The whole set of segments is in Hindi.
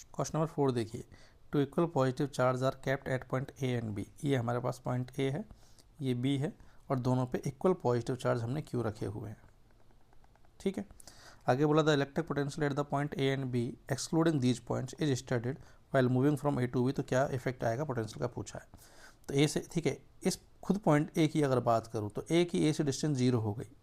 क्वेश्चन नंबर 4 देखिए, two equal positive charge are kept at point A and B. ये हमारे पास पॉइंट ए है, ये बी है, और दोनों पे इक्वल पॉजिटिव चार्ज हमने क्यू रखे हुए हैं। ठीक है, आगे बोला the electric potential at the point A and B excluding these points is studied while moving from A to B. तो क्या इफेक्ट आएगा पोटेंशियल का पूछा है। तो ए से, ठीक है, इस खुद पॉइंट ए की अगर बात करूँ तो ए की ए से डिस्टेंस जीरो हो गई।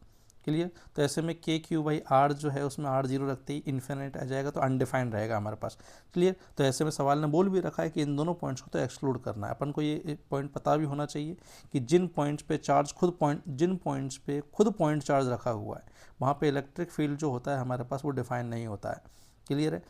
क्लियर। तो ऐसे में के क्यू बाई आर जो है उसमें आर जीरो रखते ही इन्फिनिट आ जाएगा, तो अनडिफाइंड रहेगा हमारे पास। क्लियर। तो ऐसे में सवाल ने बोल भी रखा है कि इन दोनों पॉइंट्स को तो एक्सक्लूड करना है। अपन को ये पॉइंट पता भी होना चाहिए कि जिन पॉइंट्स पे चार्ज जिन पॉइंट्स पे खुद पॉइंट चार्ज रखा हुआ है वहाँ पे इलेक्ट्रिक फील्ड जो होता है हमारे पास वो डिफाइन नहीं होता है। क्लियर है।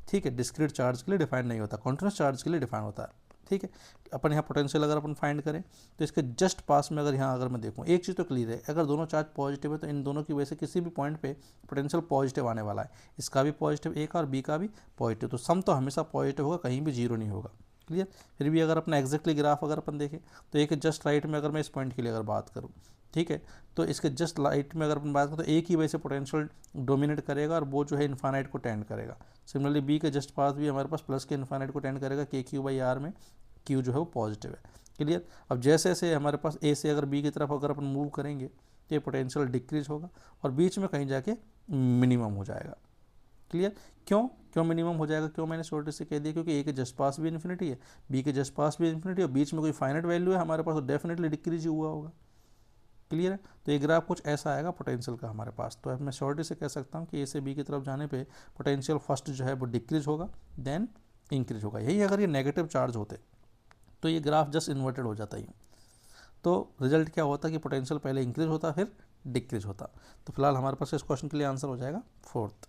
ठीक है, डिस्क्रीट चार्ज के लिए डिफाइन नहीं होता, कॉन्टिन्यूस चार्ज के लिए डिफाइन होता है। ठीक है, अपन यहाँ पोटेंशियल अगर अपन फाइंड करें तो इसके जस्ट पास में अगर मैं देखूँ, एक चीज़ तो क्लियर है, अगर दोनों चार्ज पॉजिटिव है तो इन दोनों की वजह से किसी भी पॉइंट पे पोटेंशियल पॉजिटिव आने वाला है। इसका भी पॉजिटिव ए का और बी का भी पॉजिटिव, तो सम तो हमेशा पॉजिटिव होगा, कहीं भी जीरो नहीं होगा। क्लियर। फिर भी अगर अपना एग्जैक्टली ग्राफ अगर अपन देखें तो एक जस्ट राइट में अगर मैं इस पॉइंट के लिए अगर बात करूँ, ठीक है, तो इसके जस्ट राइट में अगर अपन बात करें तो ए की वजह से पोटेंशियल डोमिनेट करेगा और वो जो है इन्फानाइट को टेंड करेगा। सिमिलरली बी के जस्ट पास भी हमारे पास प्लस के इन्फानाइट को टेंड करेगा, के क्यू बाई आर में क्यू जो है वो पॉजिटिव है। क्लियर। अब जैसे जैसे हमारे पास ए से अगर बी की तरफ अगर अपन मूव करेंगे तो ये पोटेंशियल डिक्रीज होगा और बीच में कहीं जाके मिनिमम हो जाएगा। क्लियर। क्यों क्यों मिनिमम हो जाएगा, क्यों मैंने शॉर्ट से कह दिया, क्योंकि ए के जस्ट पास भी इन्फिनिटी है, बी के जस्ट पास भी इन्फिनिटी है और बीच में कोई फाइनाइट वैल्यू है हमारे पास, तो डेफिनेटली डिक्रीज हुआ होगा। क्लियर है। तो ये ग्राफ कुछ ऐसा आएगा पोटेंशियल का हमारे पास। तो अब मैं शॉर्ट से कह सकता हूँ कि ए से बी की तरफ जाने पे पोटेंशियल फर्स्ट जो है वो डिक्रीज होगा, देन इंक्रीज होगा। यही अगर ये नेगेटिव चार्ज होते तो ये ग्राफ जस्ट इन्वर्टेड हो जाता ही। तो रिजल्ट क्या होता कि पोटेंशियल पहले इंक्रीज होता फिर डिक्रीज होता। तो फिलहाल हमारे पास इस क्वेश्चन के लिए आंसर हो जाएगा फोर्थ।